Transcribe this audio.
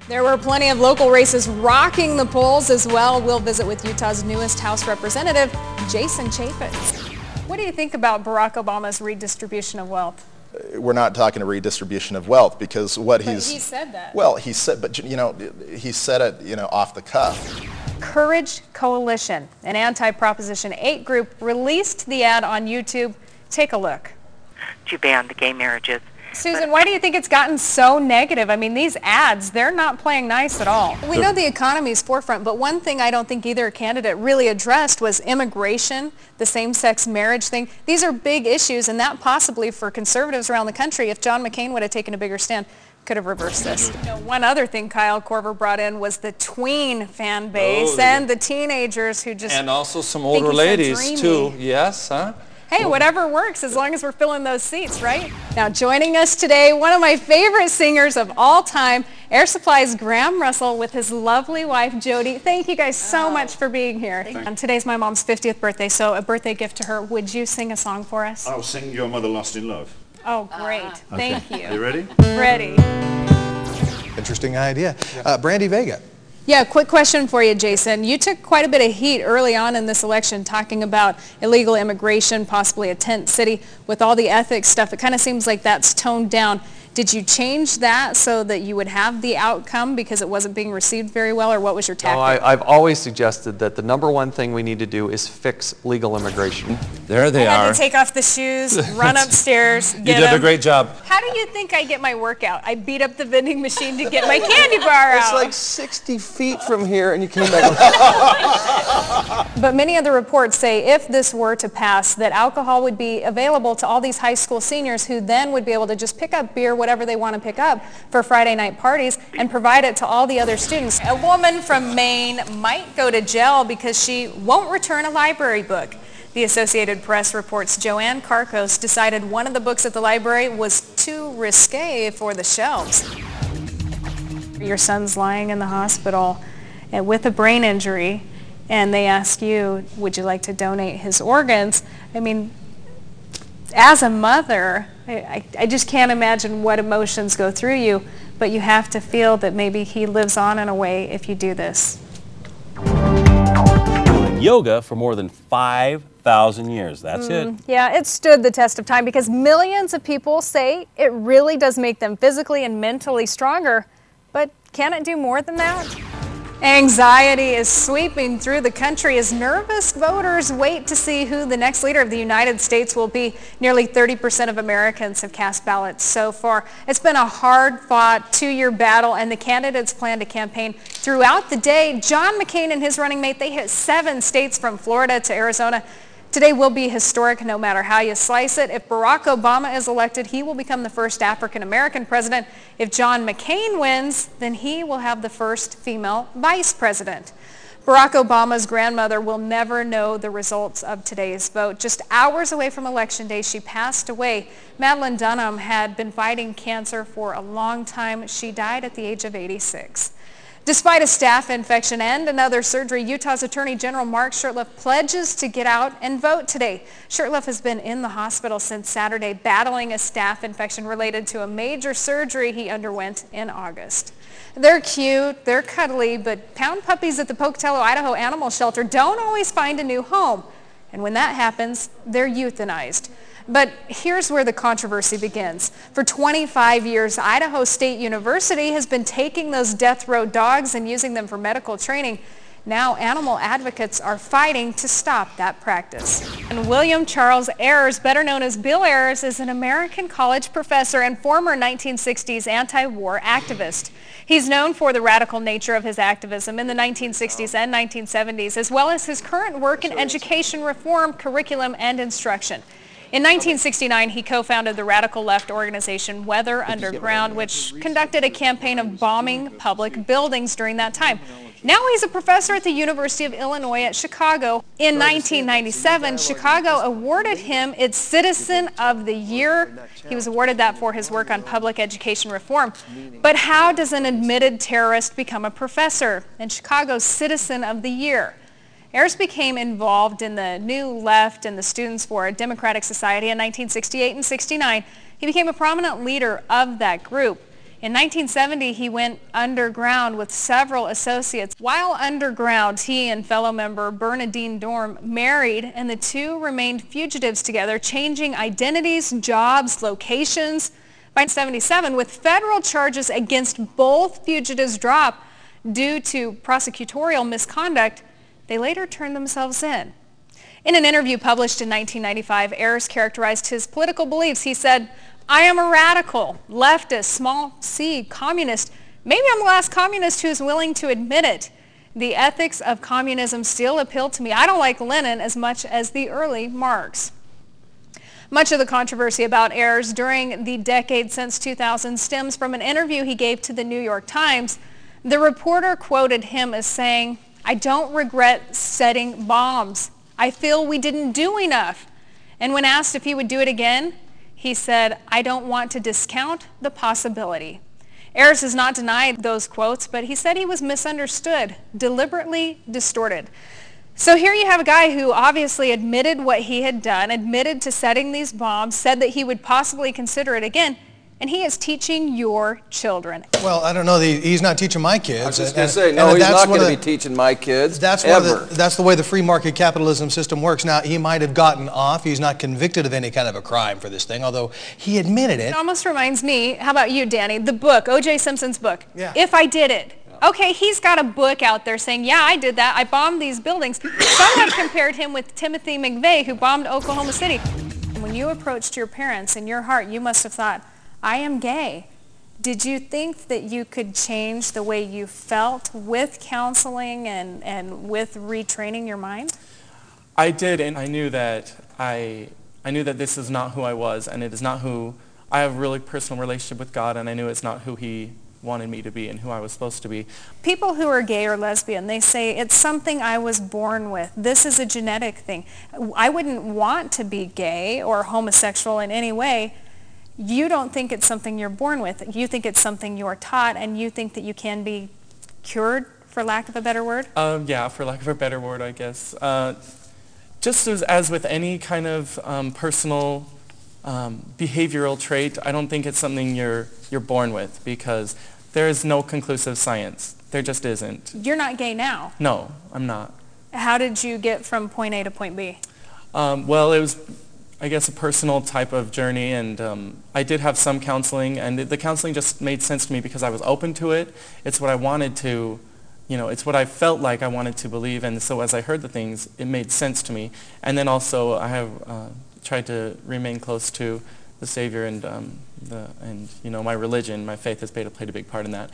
There were plenty of local races rocking the polls as well. We'll visit with Utah's newest House Representative, Jason Chaffetz. What do you think about Barack Obama's redistribution of wealth? We're not talking a redistribution of wealth because what He said that. Well, he said, but he said it, off the cuff. Courage Coalition, an anti-Proposition 8 group, released the ad on YouTube. Take a look. To ban the gay marriages. Susan, why do you think it's gotten so negative? I mean, these ads, they're not playing nice at all. We know the economy's forefront, but one thing I don't think either candidate really addressed was immigration, the same-sex marriage thing. These are big issues, and that possibly for conservatives around the country, if John McCain would have taken a bigger stand, could have reversed this. One other thing Kyle Korver brought in was the tween fan base and the teenagers who just and also some older ladies too. Yes, huh? Hey, whatever works as long as we're filling those seats, right? Now joining us today, one of my favorite singers of all time, Air Supply's Graham Russell with his lovely wife, Jody. Thank you guys so much for being here. And today's my mom's 50th birthday, so a birthday gift to her. Would you sing a song for us? I'll sing Your Mother Lost in Love. Oh, great. Thank you. You ready? Ready. Interesting idea. Brandy Vega. Yeah, quick question for you, Jason. You took quite a bit of heat early on in this election talking about illegal immigration, possibly a tent city. With all the ethics stuff, it kind of seems like that's toned down. Did you change that so that you would have the outcome because it wasn't being received very well, or what was your tactic? No, I've always suggested that the #1 thing we need to do is fix legal immigration. There they I are. had to take off the shoes, run upstairs, get You did a great job. How do you think I get my workout? I beat up the vending machine to get my candy bar out. It's like 60 feet from here and you came back. But many other reports say if this were to pass, that alcohol would be available to all these high school seniors who then would be able to just pick up beer, whatever they want to pick up for Friday night parties, and provide it to all the other students. A woman from Maine might go to jail because she won't return a library book. The Associated Press reports Joanne Carcos decided one of the books at the library was too risque for the shelves. Your son's lying in the hospital with a brain injury, and they ask you, would you like to donate his organs? I mean, as a mother, I just can't imagine what emotions go through you, but you have to feel that maybe he lives on in a way if you do this. Doing yoga for more than 5,000 years. That's it. Yeah, it stood the test of time because millions of people say it really does make them physically and mentally stronger. But can it do more than that? Anxiety is sweeping through the country as nervous voters wait to see who the next leader of the United States will be. Nearly 30% of Americans have cast ballots so far. It's been a hard-fought two-year battle, and the candidates plan to campaign throughout the day. John McCain and his running mate, they hit 7 states from Florida to Arizona. Today will be historic no matter how you slice it. If Barack Obama is elected, he will become the first African-American president. If John McCain wins, then he will have the first female vice president. Barack Obama's grandmother will never know the results of today's vote. Just hours away from Election Day, she passed away. Madeline Dunham had been fighting cancer for a long time. She died at the age of 86. Despite a staph infection and another surgery, Utah's Attorney General Mark Shurtleff pledges to get out and vote today. Shurtleff has been in the hospital since Saturday battling a staph infection related to a major surgery he underwent in August. They're cute, they're cuddly, but pound puppies at the Pocatello, Idaho Animal Shelter don't always find a new home. And when that happens, they're euthanized. But here's where the controversy begins. For 25 years, Idaho State University has been taking those death row dogs and using them for medical training. Now animal advocates are fighting to stop that practice. And William Charles Ayers, better known as Bill Ayers, is an American college professor and former 1960s anti-war activist. He's known for the radical nature of his activism in the 1960s and 1970s, as well as his current work in education reform, curriculum, and instruction. In 1969, he co-founded the radical left organization Weather Underground, which conducted a campaign of bombing public buildings during that time. Now he's a professor at the University of Illinois at Chicago. In 1997, Chicago awarded him its Citizen of the Year. He was awarded that for his work on public education reform. But how does an admitted terrorist become a professor and Chicago's Citizen of the Year? Ayers became involved in the New Left and the Students for a Democratic Society in 1968 and 69. He became a prominent leader of that group. In 1970, he went underground with several associates. While underground, he and fellow member Bernadine Dorm married, and the two remained fugitives together, changing identities, jobs, locations. By 1977, with federal charges against both fugitives dropped due to prosecutorial misconduct, they later turned themselves in. In an interview published in 1995, Ayers characterized his political beliefs. He said, "I am a radical, leftist, small c, communist. Maybe I'm the last communist who is willing to admit it. The ethics of communism still appeal to me. I don't like Lenin as much as the early Marx." Much of the controversy about Ayers during the decade since 2000 stems from an interview he gave to the New York Times. The reporter quoted him as saying, "I don't regret setting bombs. I feel we didn't do enough." And when asked if he would do it again, he said, "I don't want to discount the possibility." Ayers has not denied those quotes, but he said he was misunderstood, deliberately distorted. So here you have a guy who obviously admitted what he had done, admitted to setting these bombs, said that he would possibly consider it again, and he is teaching your children. Well, I don't know. He's not teaching my kids. I was just going to say, no, he's not going to be teaching my kids, ever. That's the way the free market capitalism system works. Now, he might have gotten off. He's not convicted of any kind of a crime for this thing, although he admitted it. It almost reminds me, how about you, Danny, the book, O.J. Simpson's book, Yeah. If I Did It. Okay, he's got a book out there saying, yeah, I did that. I bombed these buildings. Some have compared him with Timothy McVeigh, who bombed Oklahoma City. When you approached your parents, in your heart, you must have thought, I am gay. Did you think that you could change the way you felt with counseling and with retraining your mind? I did, and I knew that this is not who I was, and it is not who I have a really personal relationship with God, and I knew it's not who He wanted me to be and who I was supposed to be. People who are gay or lesbian, they say it's something I was born with. This is a genetic thing. I wouldn't want to be gay or homosexual in any way. You don't think it's something you're born with. You think it's something you're taught, and you think that you can be cured, for lack of a better word? Yeah, for lack of a better word, I guess. Just as with any kind of personal behavioral trait, I don't think it's something you're born with, because there is no conclusive science. There just isn't. You're not gay now? No, I'm not. How did you get from point A to point B? Well, it was, I guess, a personal type of journey, and I did have some counseling, and the counseling just made sense to me because I was open to it. It's what I wanted to, it's what I felt like I wanted to believe, and so as I heard the things, it made sense to me. And then also I have tried to remain close to the Savior, and my religion, my faith has played a big part in that.